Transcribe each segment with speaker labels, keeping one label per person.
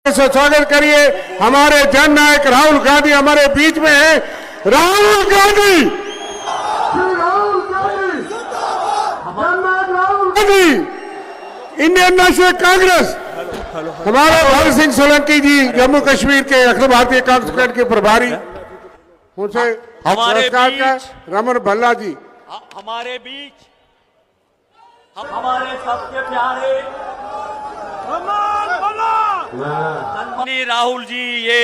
Speaker 1: से स्वागत करिए। हमारे जननायक राहुल गांधी हमारे बीच में है। Rahul Gandhi, Indian national Congress. हमारे भगत सिंह सोलंकी जी जम्मू कश्मीर के अखिल भारतीय कांग्रेस कमेटी के प्रभारी, उनसे
Speaker 2: हमारे बीच
Speaker 1: रमन भल्ला जी
Speaker 2: हमारे बीच हमारे सबके प्यारे सन्माननीय राहुल जी, ये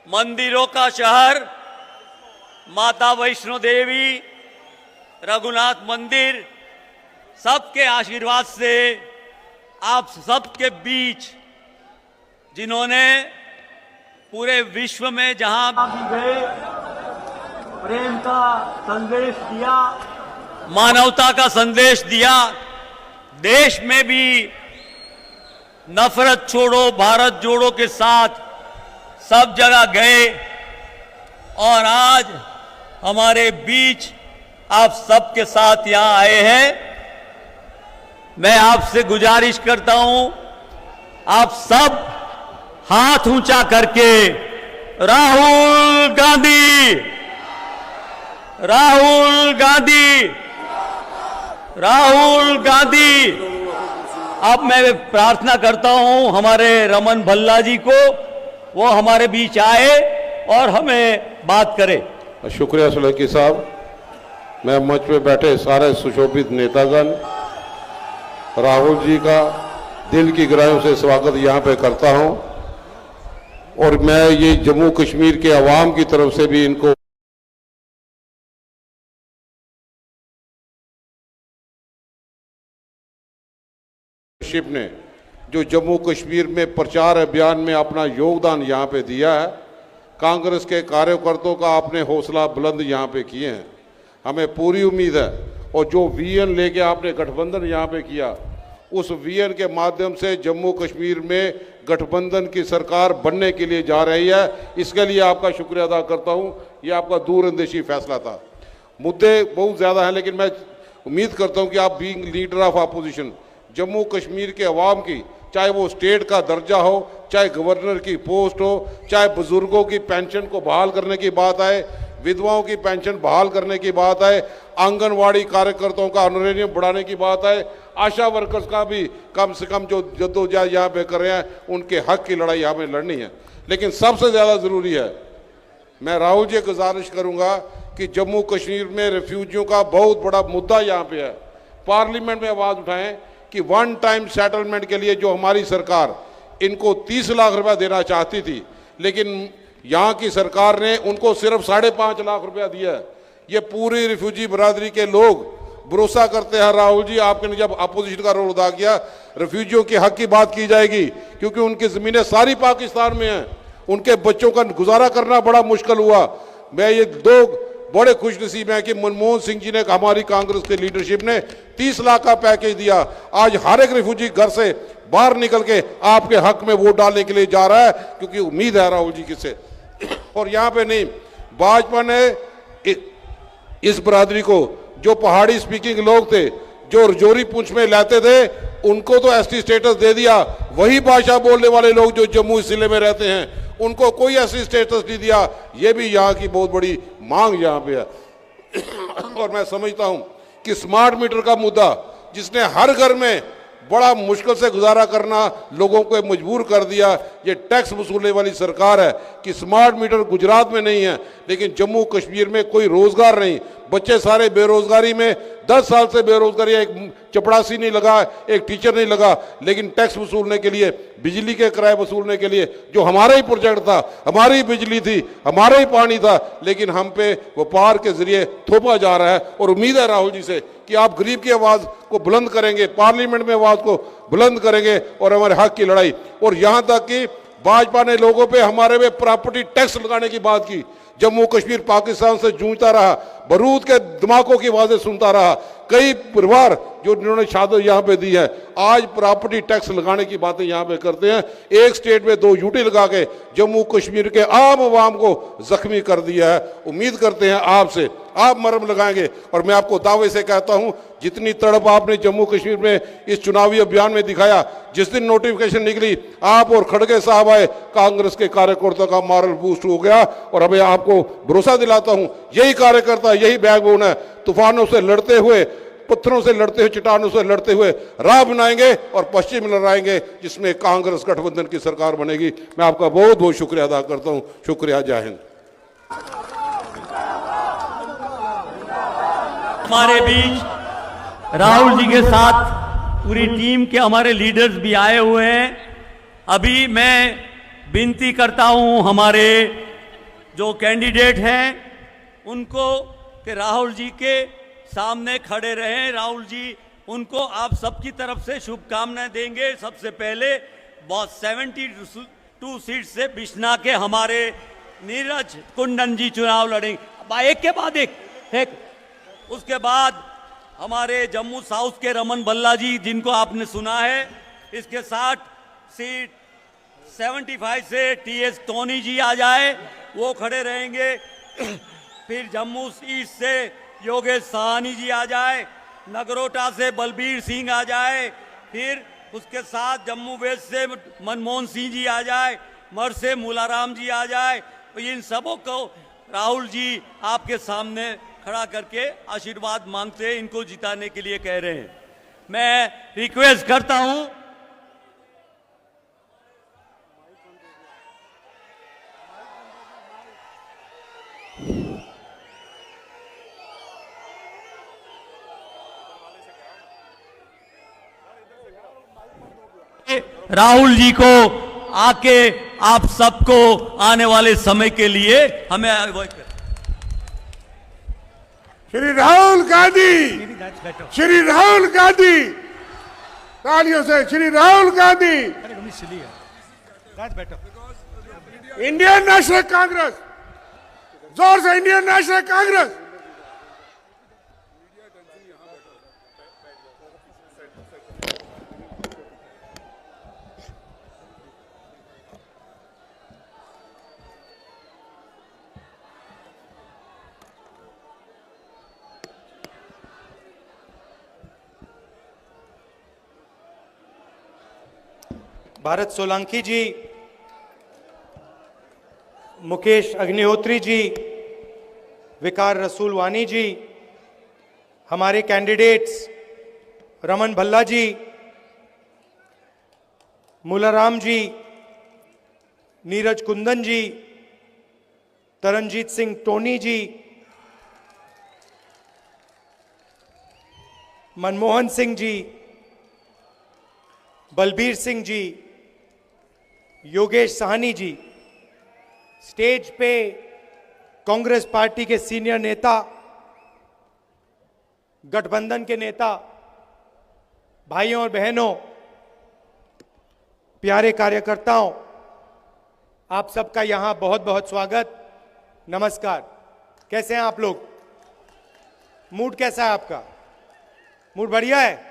Speaker 2: मंदिरों का शहर माता वैष्णो देवी, रघुनाथ मंदिर, सबके आशीर्वाद से आप सबके बीच, जिन्होंने पूरे विश्व में जहां भी गए प्रेम का संदेश दिया, मानवता का संदेश दिया, देश में भी नफरत छोड़ो भारत जोड़ो के साथ सब जगह गए और आज हमारे बीच आप सबके साथ यहां आए हैं। मैं आपसे गुजारिश करता हूं, आप सब हाथ ऊंचा करके राहुल गांधी, राहुल गांधी, राहुल गांधी। अब मैं प्रार्थना करता हूं हमारे रमन भल्ला जी को, वो हमारे बीच आए और हमें बात करें।
Speaker 3: शुक्रिया सोलंकी साहब। मैं मंच पे बैठे सारे सुशोभित नेतागण, राहुल जी का दिल की गहराइयों से स्वागत यहाँ पे करता हूँ और मैं ये जम्मू कश्मीर के अवाम की तरफ से भी इनको ने जो जम्मू कश्मीर में प्रचार अभियान में अपना योगदान यहाँ पे दिया है, कांग्रेस के कार्यकर्ताओं का आपने हौसला बुलंद यहाँ पे किए हैं। हमें पूरी उम्मीद है और जो वीएन लेके आपने गठबंधन यहाँ पे किया, उस वीएन के माध्यम से जम्मू कश्मीर में गठबंधन की सरकार बनने के लिए जा रही है। इसके लिए आपका शुक्रिया अदा करता हूँ। ये आपका दूरंदेशी फैसला था। मुद्दे बहुत ज़्यादा हैं, लेकिन मैं उम्मीद करता हूँ कि आप being leader of opposition Jammu Kashmir के अवाम की, चाहे वो स्टेट का दर्जा हो, चाहे गवर्नर की पोस्ट हो, चाहे बुजुर्गों की पेंशन को बहाल करने की बात आए, विधवाओं की पेंशन बहाल करने की बात आए, आंगनवाड़ी कार्यकर्ताओं का ऑनरेरियम बढ़ाने की बात आए, आशा वर्कर्स का भी कम से कम जो जद्दोजहद यहाँ पे कर रहे हैं, उनके हक की लड़ाई हमें लड़नी है। लेकिन सबसे ज़्यादा ज़रूरी है, मैं राहुल जी गुजारिश करूँगा कि जम्मू कश्मीर में रेफ्यूजियों का बहुत बड़ा मुद्दा यहाँ पे है, पार्लियामेंट में आवाज़ उठाएं कि वन टाइम सेटलमेंट के लिए जो हमारी सरकार इनको 30 लाख रुपया देना चाहती थी, लेकिन यहाँ की सरकार ने उनको सिर्फ 5.5 लाख रुपया दिया है। ये पूरी रिफ्यूजी बरादरी के लोग भरोसा करते हैं राहुल जी, आपने जब अपोजिशन का रोल अदा किया, रिफ्यूजियों के हक की बात की जाएगी, क्योंकि उनकी ज़मीनें सारी पाकिस्तान में हैं, उनके बच्चों का गुजारा करना बड़ा मुश्किल हुआ। मैं ये दो बड़े खुशनसीब हैं कि मनमोहन सिंह जी ने, हमारी कांग्रेस की लीडरशिप ने 30 लाख का पैकेज दिया। आज हर एक रिफ्यूजी घर से बाहर निकल के आपके हक में वोट डालने के लिए जा रहा है, क्योंकि उम्मीद है राहुल जी किससे। और यहाँ पे नहीं, भाजपा ने इस बरादरी को, जो पहाड़ी स्पीकिंग लोग थे, जो रजौरी पुंछ में लाते थे, उनको तो एसटी स्टेटस दे दिया। वही भाषा बोलने वाले लोग जो जम्मू जिले में रहते हैं, उनको कोई ऐसी स्टेटस नहीं दिया। ये भी यहाँ की बहुत बड़ी मांग यहाँ पे है। और मैं समझता हूँ कि स्मार्ट मीटर का मुद्दा, जिसने हर घर में बड़ा मुश्किल से गुजारा करना लोगों को मजबूर कर दिया, ये टैक्स वसूलने वाली सरकार है कि स्मार्ट मीटर गुजरात में नहीं है, लेकिन जम्मू कश्मीर में कोई रोज़गार नहीं, बच्चे सारे बेरोजगारी में, 10 साल से बेरोजगारी, एक चपड़ासी नहीं लगा, एक टीचर नहीं लगा, लेकिन टैक्स वसूलने के लिए, बिजली के किराए वसूलने के लिए, जो हमारा ही प्रोजेक्ट था, हमारी बिजली थी, हमारा ही पानी था, लेकिन हम पे व्यापार के जरिए थोपा जा रहा है। और उम्मीद है राहुल जी से कि आप गरीब की आवाज़ को बुलंद करेंगे, पार्लियामेंट में आवाज़ को बुलंद करेंगे और हमारे हक की लड़ाई। और यहाँ तक कि भाजपा ने लोगों पे, हमारे पे प्रॉपर्टी टैक्स लगाने की बात की। जम्मू कश्मीर पाकिस्तान से जूझता रहा, बारूद के धमाकों की आवाजें सुनता रहा। कई परिवार जो जिन्होंने शहादत यहाँ पे दी है आज प्रॉपर्टी टैक्स लगाने की बातें यहाँ पे करते हैं। एक स्टेट में 2 यूटी लगा के जम्मू कश्मीर के आम आवाम को जख्मी कर दिया है। उम्मीद करते हैं आपसे आप मरहम लगाएंगे और मैं आपको दावे से कहता हूं जितनी तड़प आपने जम्मू कश्मीर में इस चुनावी अभियान में दिखाया, जिस दिन नोटिफिकेशन निकली आप और खड़गे साहब आए, कांग्रेस के कार्यकर्ताओं का मॉरल बूस्ट हो गया। और अब मैं आपको भरोसा दिलाता हूं यही कार्यकर्ता यही बैकबोन है, तूफानों से लड़ते हुए, पत्थरों से लड़ते हुए, चट्टानों से लड़ते हुए राह बनाएंगे और पश्चिम लड़ाएंगे जिसमें कांग्रेस गठबंधन की सरकार बनेगी। मैं आपका बहुत बहुत शुक्रिया अदा करता हूं। शुक्रिया, जय हिंद।
Speaker 2: हमारे बीच राहुल जी के साथ पूरी टीम के हमारे लीडर्स भी आए हुए हैं। अभी मैं विनती करता हूं हमारे जो कैंडिडेट हैं उनको कि राहुल जी के सामने खड़े रहें। राहुल जी उनको आप सबकी तरफ से शुभकामनाएं देंगे। सबसे पहले 72 सीट से बिश्ना के हमारे नीरज कुंदन जी चुनाव लड़ेंगे, एक के बाद एक। उसके बाद हमारे जम्मू साउथ के रमन भल्ला जी जिनको आपने सुना है, इसके 60 सीट 75 से टीएस टोनी जी आ जाए, वो खड़े रहेंगे। फिर जम्मू ईस्ट से योगेश साहनी जी आ जाए, नगरोटा से बलबीर सिंह आ जाए, फिर उसके साथ जम्मू वेस्ट से मनमोहन सिंह जी आ जाए, मर से मूलाराम जी आ जाए। तो इन सबों को राहुल जी आपके सामने खड़ा करके आशीर्वाद मांगते इनको जिताने के लिए कह रहे हैं। मैं रिक्वेस्ट करता हूं राहुल जी को आके आप सबको आने वाले समय के लिए हमें
Speaker 1: श्री राहुल गांधी, श्री राहुल गांधी, तालियों से श्री राहुल गांधी, इंडियन नेशनल कांग्रेस, जोर से इंडियन नेशनल कांग्रेस।
Speaker 4: भारत सोलंकी जी, मुकेश अग्निहोत्री जी, विकार रसूलवानी जी, हमारे कैंडिडेट्स रमन भल्ला जी, मूलाराम जी, नीरज कुंदन जी, तरनजीत सिंह टोनी जी, मनमोहन सिंह जी, बलबीर सिंह जी, योगेश साहनी जी, स्टेज पे कांग्रेस पार्टी के सीनियर नेता, गठबंधन के नेता, भाइयों और बहनों, प्यारे कार्यकर्ताओं, आप सबका यहां बहुत बहुत स्वागत, नमस्कार। कैसे हैं आप लोग? मूड कैसा है आपका? मूड बढ़िया है?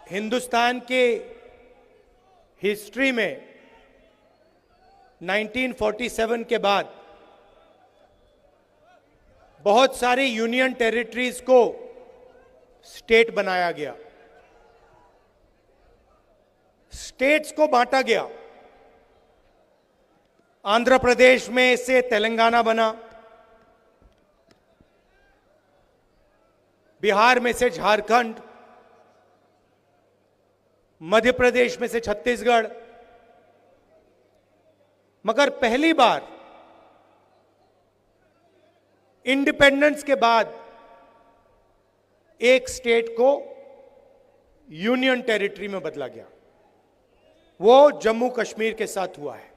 Speaker 4: हिंदुस्तान के हिस्ट्री में 1947 के बाद बहुत सारी यूनियन टेरिटरीज को स्टेट बनाया गया, स्टेट्स को बांटा गया। आंध्र प्रदेश में से तेलंगाना बना, बिहार में से झारखंड, मध्य प्रदेश में से छत्तीसगढ़, मगर पहली बार इंडिपेंडेंस के बाद एक स्टेट को यूनियन टेरिटरी में बदला गया। वो जम्मू कश्मीर के साथ हुआ है।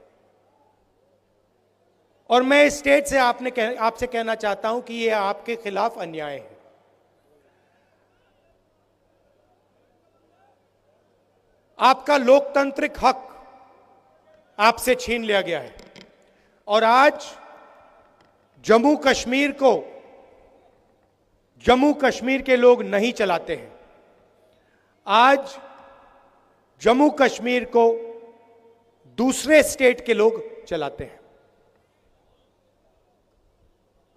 Speaker 4: और मैं इस स्टेट से आपसे कहना चाहता हूं कि यह आपके खिलाफ अन्याय है। आपका लोकतांत्रिक हक आपसे छीन लिया गया है और आज जम्मू कश्मीर के लोग नहीं चलाते हैं। आज जम्मू कश्मीर को दूसरे स्टेट के लोग चलाते हैं।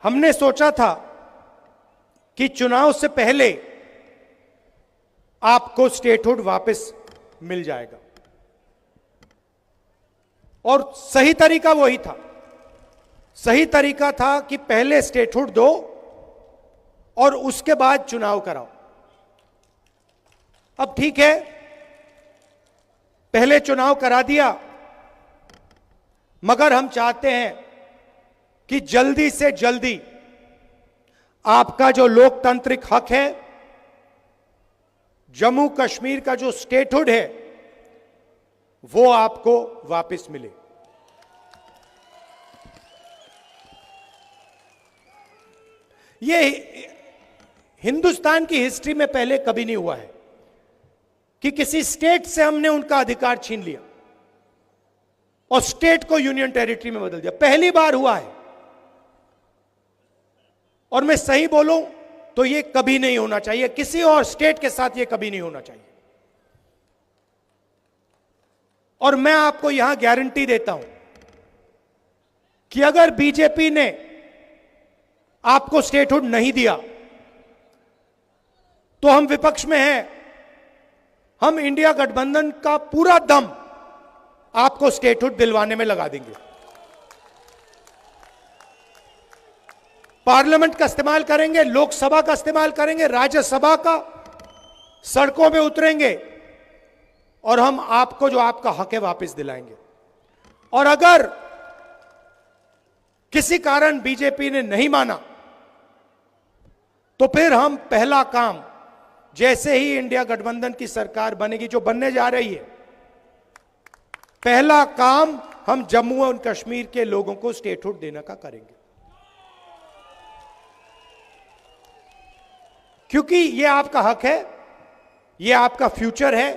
Speaker 4: हमने सोचा था कि चुनाव से पहले आपको स्टेटहुड वापस मिल जाएगा और सही तरीका वही था। सही तरीका था कि पहले स्टेटहुड दो और उसके बाद चुनाव कराओ। अब ठीक है, पहले चुनाव करा दिया, मगर हम चाहते हैं कि जल्दी से जल्दी आपका जो लोकतांत्रिक हक है, जम्मू कश्मीर का जो स्टेटहुड है, वो आपको वापस मिले। ये हिंदुस्तान की हिस्ट्री में पहले कभी नहीं हुआ है कि किसी स्टेट से हमने उनका अधिकार छीन लिया और स्टेट को यूनियन टेरिटरी में बदल दिया। पहली बार हुआ है और मैं सही बोलूं तो ये कभी नहीं होना चाहिए, किसी और स्टेट के साथ ये कभी नहीं होना चाहिए। और मैं आपको यहां गारंटी देता हूं कि अगर बीजेपी ने आपको स्टेटहुड नहीं दिया तो हम विपक्ष में हैं, हम इंडिया गठबंधन का पूरा दम आपको स्टेटहुड दिलवाने में लगा देंगे। पार्लियामेंट का इस्तेमाल करेंगे, लोकसभा का इस्तेमाल करेंगे, राज्यसभा का, सड़कों पे उतरेंगे और हम आपको जो आपका हक है वापस दिलाएंगे। और अगर किसी कारण बीजेपी ने नहीं माना तो फिर हम पहला काम, जैसे ही इंडिया गठबंधन की सरकार बनेगी, जो बनने जा रही है, पहला काम हम जम्मू और कश्मीर के लोगों को स्टेटहुड देने का करेंगे, क्योंकि यह आपका हक है, यह आपका फ्यूचर है।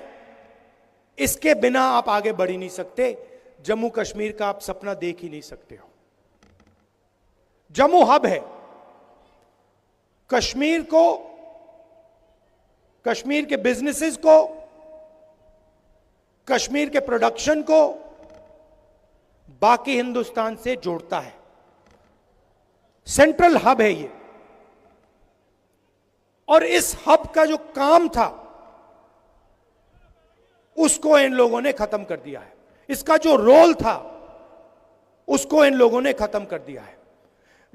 Speaker 4: इसके बिना आप आगे बढ़ ही नहीं सकते। जम्मू कश्मीर का आप सपना देख ही नहीं सकते हो। जम्मू हब है। कश्मीर को, कश्मीर के बिजनेसेस को, कश्मीर के प्रोडक्शन को बाकी हिंदुस्तान से जोड़ता है। सेंट्रल हब है ये। और इस हब का जो काम था उसको इन लोगों ने खत्म कर दिया है। इसका जो रोल था उसको इन लोगों ने खत्म कर दिया है।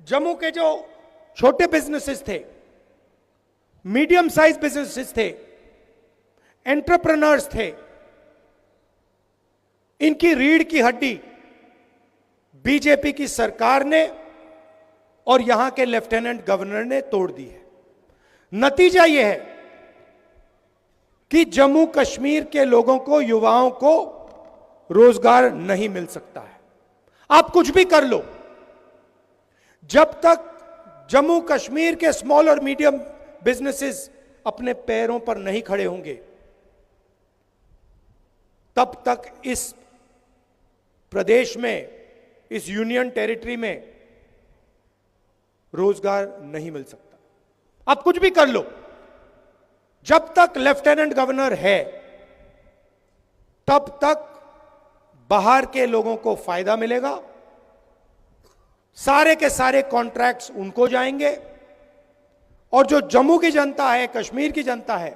Speaker 4: जम्मू के जो छोटे बिजनेसेस थे, मीडियम साइज बिजनेसेस थे, एंटरप्रेन्योर्स थे, इनकी रीढ़ की हड्डी बीजेपी की सरकार ने और यहां के लेफ्टिनेंट गवर्नर ने तोड़ दी है। नतीजा यह है कि जम्मू कश्मीर के लोगों को, युवाओं को रोजगार नहीं मिल सकता है। आप कुछ भी कर लो, जब तक जम्मू कश्मीर के स्मॉल और मीडियम बिजनेसेस अपने पैरों पर नहीं खड़े होंगे, तब तक इस प्रदेश में, इस यूनियन टेरिटरी में रोजगार नहीं मिल सकता। आप कुछ भी कर लो, जब तक लेफ्टिनेंट गवर्नर है तब तक बाहर के लोगों को फायदा मिलेगा, सारे के सारे कॉन्ट्रैक्ट्स उनको जाएंगे और जो जम्मू की जनता है, कश्मीर की जनता है,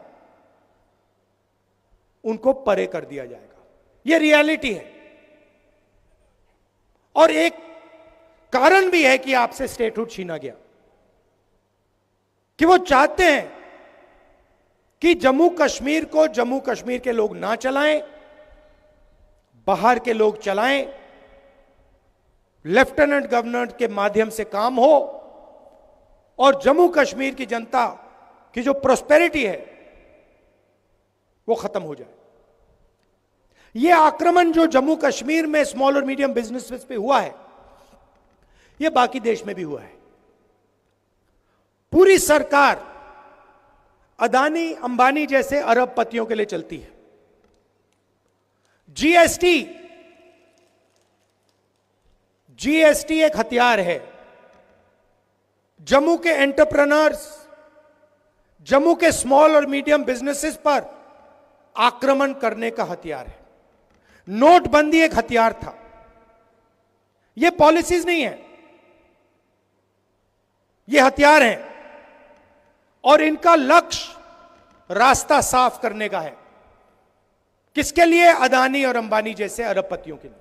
Speaker 4: उनको परे कर दिया जाएगा। यह रियलिटी है। और एक कारण भी है कि आपसे स्टेटहुड छीना गया, कि वो चाहते हैं कि जम्मू कश्मीर को जम्मू कश्मीर के लोग ना चलाएं, बाहर के लोग चलाएं, लेफ्टिनेंट गवर्नर के माध्यम से काम हो और जम्मू कश्मीर की जनता की जो प्रोस्पेरिटी है वो खत्म हो जाए। यह आक्रमण जो जम्मू कश्मीर में स्मॉल और मीडियम बिजनेस पे हुआ है, यह बाकी देश में भी हुआ है। पूरी सरकार अदानी अंबानी जैसे अरबपतियों के लिए चलती है। जीएसटी एक हथियार है। जम्मू के एंटरप्रेन्योर्स, जम्मू के स्मॉल और मीडियम बिजनेसेस पर आक्रमण करने का हथियार है। नोटबंदी एक हथियार था। यह पॉलिसीज नहीं है, यह हथियार हैं और इनका लक्ष्य रास्ता साफ करने का है। किसके लिए? अदानी और अंबानी जैसे अरबपतियों के लिए।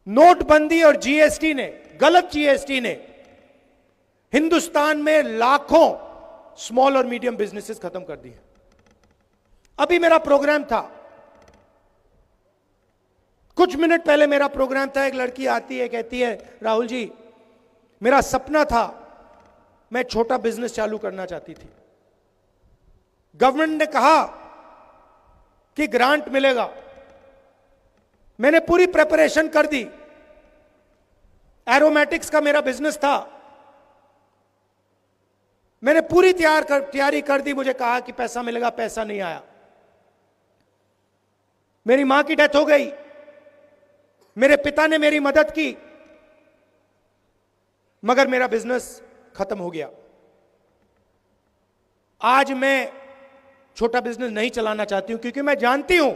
Speaker 4: नोटबंदी और जीएसटी ने, गलत जीएसटी ने हिंदुस्तान में लाखों स्मॉल और मीडियम बिजनेसेस खत्म कर दिए। अभी मेरा प्रोग्राम था, कुछ मिनट पहले मेरा प्रोग्राम था। एक लड़की आती है, कहती है राहुल जी मेरा सपना था, मैं छोटा बिजनेस चालू करना चाहती थी। गवर्नमेंट ने कहा कि ग्रांट मिलेगा, मैंने पूरी प्रिपरेशन कर दी। एरोमेटिक्स का मेरा बिजनेस था, मैंने पूरी तैयारी कर दी। मुझे कहा कि पैसा मिलेगा, पैसा नहीं आया। मेरी मां की डेथ हो गई, मेरे पिता ने मेरी मदद की, मगर मेरा बिजनेस खत्म हो गया। आज मैं छोटा बिजनेस नहीं चलाना चाहती हूं, क्योंकि मैं जानती हूं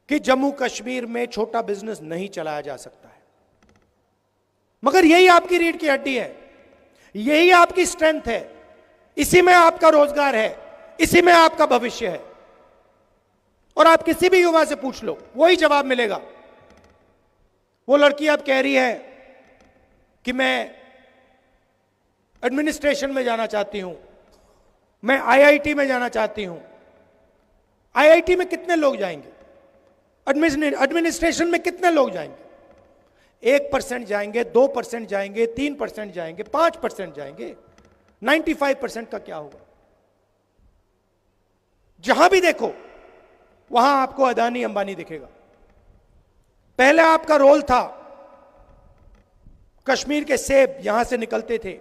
Speaker 4: कि जम्मू कश्मीर में छोटा बिजनेस नहीं चलाया जा सकता है। मगर यही आपकी रीढ़ की हड्डी है, यही आपकी स्ट्रेंथ है, इसी में आपका रोजगार है, इसी में आपका भविष्य है। और आप किसी भी युवा से पूछ लो, वही जवाब मिलेगा। वो लड़की अब कह रही है कि मैं एडमिनिस्ट्रेशन में जाना चाहती हूं, मैं आईआईटी में जाना चाहती हूं। आईआईटी में कितने लोग जाएंगे? एडमिनिस्ट्रेशन में कितने लोग जाएंगे? 1% जाएंगे, 2% जाएंगे, 3% जाएंगे, 5% जाएंगे। 95% का क्या होगा? जहां भी देखो वहां आपको अदानी अंबानी दिखेगा। पहले आपका रोल था, कश्मीर के सेब यहां से निकलते थे,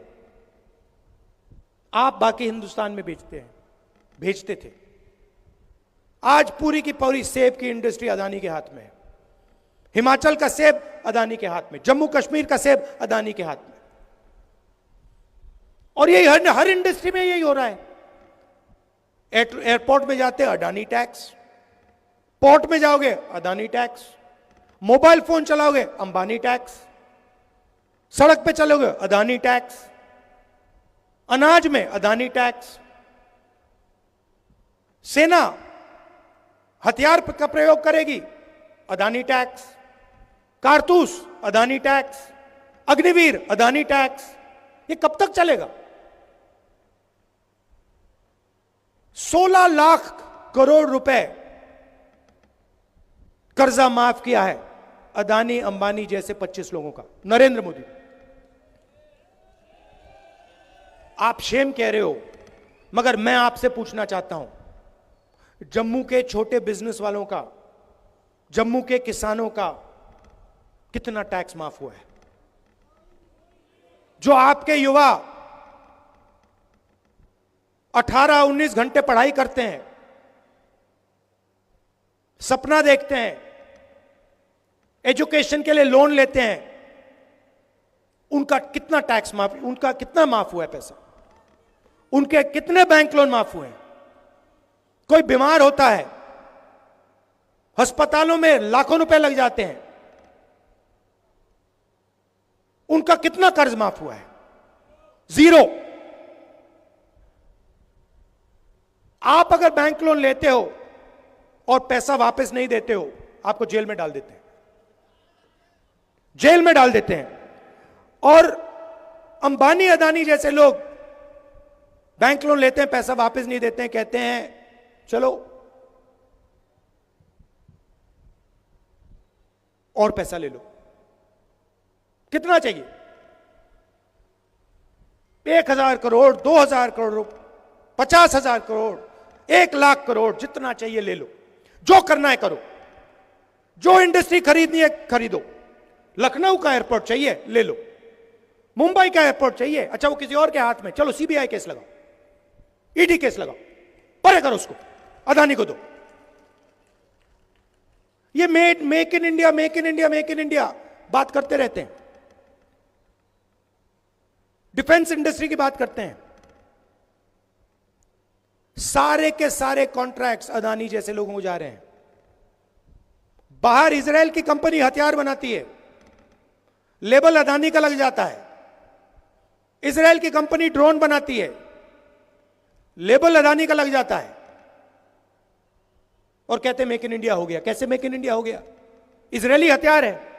Speaker 4: आप बाकी हिंदुस्तान में भेजते थे। आज पूरी की पूरी सेब की इंडस्ट्री अदानी के हाथ में है। हिमाचल का सेब अदानी के हाथ में, जम्मू कश्मीर का सेब अदानी के हाथ में। और यही हर इंडस्ट्री में यही हो रहा है। एयरपोर्ट में जाते अडानी टैक्स, पोर्ट में जाओगे अदानी टैक्स, मोबाइल फोन चलाओगे अंबानी टैक्स, सड़क पे चलोगे अदानी टैक्स, अनाज में अदानी टैक्स। सेना हथियार का प्रयोग करेगी, अदानी टैक्स। कारतूस अदानी टैक्स, अग्निवीर अदानी टैक्स। ये कब तक चलेगा? 16 लाख करोड़ रुपए कर्जा माफ किया है अदानी अंबानी जैसे 25 लोगों का, नरेंद्र मोदी। आप शेम कह रहे हो, मगर मैं आपसे पूछना चाहता हूं, जम्मू के छोटे बिजनेस वालों का, जम्मू के किसानों का कितना टैक्स माफ हुआ है? जो आपके युवा 18-19 घंटे पढ़ाई करते हैं, सपना देखते हैं, एजुकेशन के लिए लोन लेते हैं, उनका कितना टैक्स माफ, उनका कितना माफ हुआ है पैसा? उनके कितने बैंक लोन माफ हुए हैं? कोई बीमार होता है, अस्पतालों में लाखों रुपए लग जाते हैं, उनका कितना कर्ज माफ हुआ है? 0। आप अगर बैंक लोन लेते हो और पैसा वापस नहीं देते हो, आपको जेल में डाल देते हैं, जेल में डाल देते हैं। और अंबानी अदानी जैसे लोग बैंक लोन लेते हैं, पैसा वापस नहीं देते हैं, कहते हैं चलो और पैसा ले लो। कितना चाहिए? 1000 करोड़, 2000 करोड़, 50,000 करोड़, 1 लाख करोड़, जितना चाहिए ले लो। जो करना है करो, जो इंडस्ट्री खरीदनी है खरीदो। लखनऊ का एयरपोर्ट चाहिए ले लो, मुंबई का एयरपोर्ट चाहिए, अच्छा वो किसी और के हाथ में, चलो सीबीआई केस लगाओ, ईडी केस लगाओ, परे करो उसको। अदानी को दो। ये make in India, make in India, make in India बात करते रहते हैं, डिफेंस इंडस्ट्री की बात करते हैं। सारे के सारे कॉन्ट्रैक्ट्स अदानी जैसे लोगों को जा रहे हैं। बाहर इजराइल की कंपनी हथियार बनाती है, लेबल अदानी का लग जाता है। इजराइल की कंपनी ड्रोन बनाती है, लेबल अदानी का लग जाता है, और कहते हैं मेक इन इंडिया हो गया। कैसे मेक इन इंडिया हो गया? इजरायली हथियार है,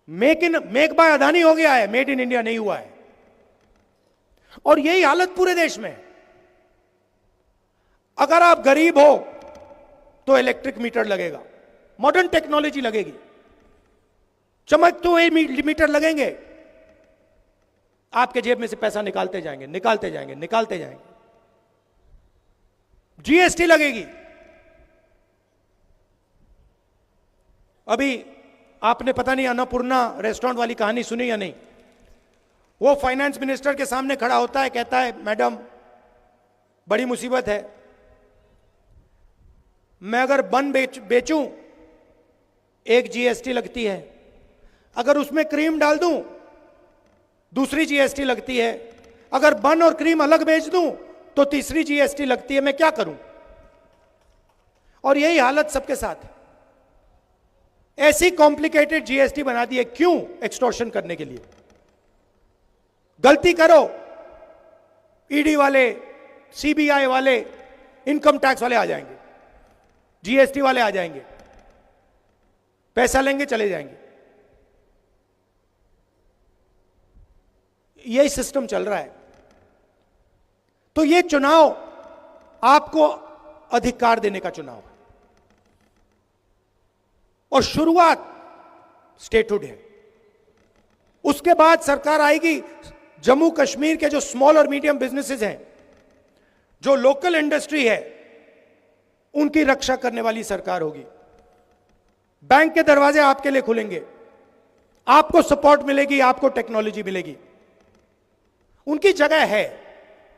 Speaker 4: मेक बाय अदानी हो गया है, मेड इन इंडिया नहीं हुआ है। और यही हालत पूरे देश में है। अगर आप गरीब हो तो इलेक्ट्रिक मीटर लगेगा, मॉडर्न टेक्नोलॉजी लगेगी, चमकते हुए मीटर लगेंगे, आपके जेब में से पैसा निकालते जाएंगे, निकालते जाएंगे, निकालते जाएंगे। जीएसटी लगेगी। अभी आपने पता नहीं अन्नपूर्णा रेस्टोरेंट वाली कहानी सुनी या नहीं? वो फाइनेंस मिनिस्टर के सामने खड़ा होता है, कहता है मैडम बड़ी मुसीबत है, मैं अगर बन बेचूं एक जीएसटी लगती है, अगर उसमें क्रीम डाल दूं दूसरी जीएसटी लगती है, अगर बन और क्रीम अलग बेच दूं तो तीसरी जीएसटी लगती है, मैं क्या करूं? और यही हालत सबके साथ है। ऐसी कॉम्प्लिकेटेड जीएसटी बना दी है, क्यों? एक्सटॉर्शन करने के लिए। गलती करो, ईडी वाले, सीबीआई वाले, इनकम टैक्स वाले आ जाएंगे, जीएसटी वाले आ जाएंगे, पैसा लेंगे चले जाएंगे। यही सिस्टम चल रहा है। तो ये चुनाव आपको अधिकार देने का चुनाव है, और शुरुआत स्टेटहुड है। उसके बाद सरकार आएगी, जम्मू कश्मीर के जो स्मॉल और मीडियम बिजनेसेस हैं, जो लोकल इंडस्ट्री है, उनकी रक्षा करने वाली सरकार होगी। बैंक के दरवाजे आपके लिए खुलेंगे, आपको सपोर्ट मिलेगी, आपको टेक्नोलॉजी मिलेगी। उनकी जगह है,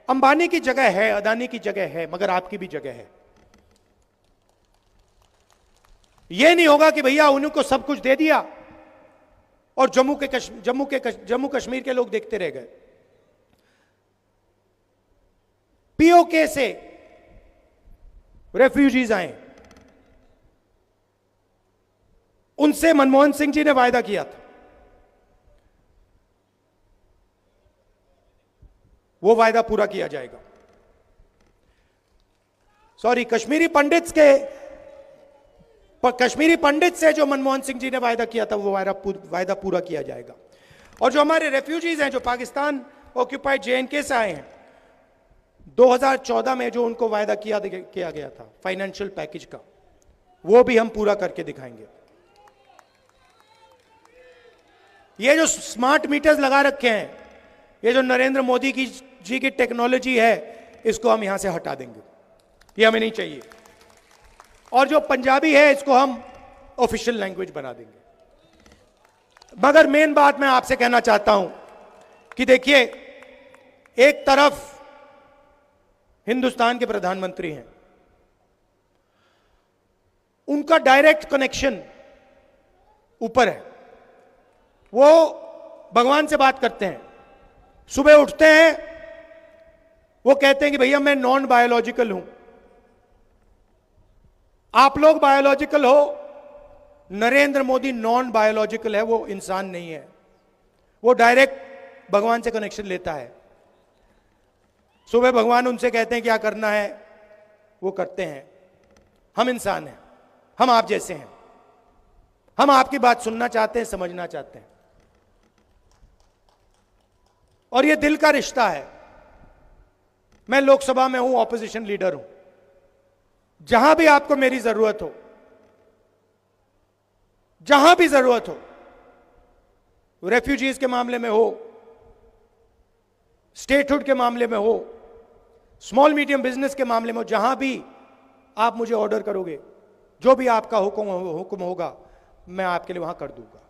Speaker 4: अंबानी की जगह है, अदानी की जगह है, मगर आपकी भी जगह है। यह नहीं होगा कि भैया उनको सब कुछ दे दिया और जम्मू कश्मीर के लोग देखते रह गए। पीओके से रेफ्यूजीज आए, उनसे मनमोहन सिंह जी ने वायदा किया था, वो वायदा पूरा किया जाएगा। सॉरी, कश्मीरी पंडित से जो मनमोहन सिंह जी ने वायदा किया था, वो वायदा पूरा किया जाएगा। और जो हमारे रेफ्यूजीज हैं, जो पाकिस्तान ऑक्यूपाइड जेएनके से आए हैं, 2014 में जो उनको वायदा किया गया था फाइनेंशियल पैकेज का, वो भी हम पूरा करके दिखाएंगे। ये जो स्मार्ट मीटर्स लगा रखे हैं, ये जो नरेंद्र मोदी जी की टेक्नोलॉजी है, इसको हम यहां से हटा देंगे, ये हमें नहीं चाहिए। और जो पंजाबी है, इसको हम ऑफिशियल लैंग्वेज बना देंगे। मगर मेन बात मैं आपसे कहना चाहता हूं कि देखिए, एक तरफ हिंदुस्तान के प्रधानमंत्री हैं, उनका डायरेक्ट कनेक्शन ऊपर है, वो भगवान से बात करते हैं। सुबह उठते हैं, वो कहते हैं कि भैया मैं नॉन बायोलॉजिकल हूं, आप लोग बायोलॉजिकल हो, नरेंद्र मोदी नॉन बायोलॉजिकल है, वो इंसान नहीं है, वो डायरेक्ट भगवान से कनेक्शन लेता है। सुबह भगवान उनसे कहते हैं क्या करना है, वो करते हैं। हम इंसान हैं, हम आप जैसे हैं, हम आपकी बात सुनना चाहते हैं, समझना चाहते हैं, और ये दिल का रिश्ता है। मैं लोकसभा में हूं, ऑपोजिशन लीडर हूं, जहां भी आपको मेरी जरूरत हो, जहां भी जरूरत हो, रेफ्यूजीज के मामले में हो, स्टेटहुड के मामले में हो, स्मॉल मीडियम बिजनेस के मामले में हो, जहां भी आप मुझे ऑर्डर करोगे, जो भी आपका हुक्म होगा, मैं आपके लिए वहां कर दूंगा।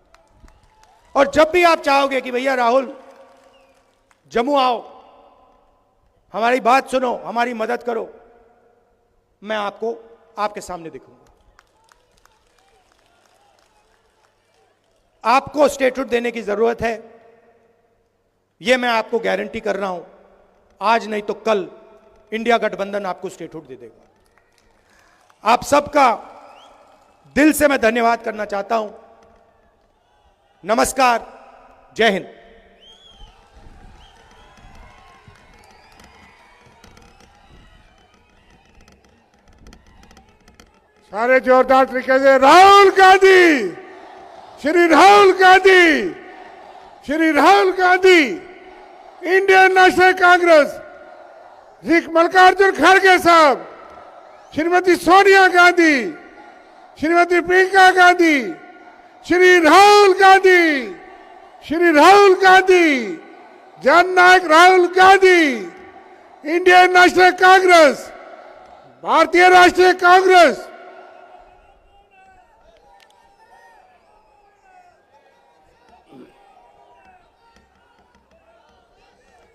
Speaker 4: और जब भी आप चाहोगे कि भैया राहुल जम्मू आओ, हमारी बात सुनो, हमारी मदद करो, मैं आपको आपके सामने दिखाऊंगा। आपको स्टेटहुड देने की जरूरत है, यह मैं आपको गारंटी कर रहा हूं। आज नहीं तो कल इंडिया गठबंधन आपको स्टेटहुड दे देगा। आप सबका दिल से मैं धन्यवाद करना चाहता हूं। नमस्कार, जय हिंद।
Speaker 1: सारे जोरदार तरीके से राहुल गांधी, श्री राहुल गांधी, श्री राहुल गांधी, इंडियन नेशनल कांग्रेस, श्री मल्लिकार्जुन खड़गे साहब, श्रीमती सोनिया गांधी, श्रीमती प्रियंका गांधी, श्री राहुल गांधी, श्री राहुल गांधी, जननायक राहुल गांधी, इंडियन नेशनल कांग्रेस, भारतीय राष्ट्रीय कांग्रेस।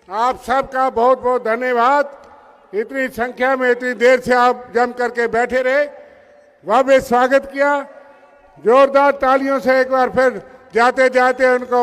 Speaker 1: आप सबका बहुत बहुत धन्यवाद। इतनी संख्या में इतनी देर से आप जम करके बैठे रहे, वह भी स्वागत किया। जोरदार तालियों से एक बार फिर जाते जाते उनको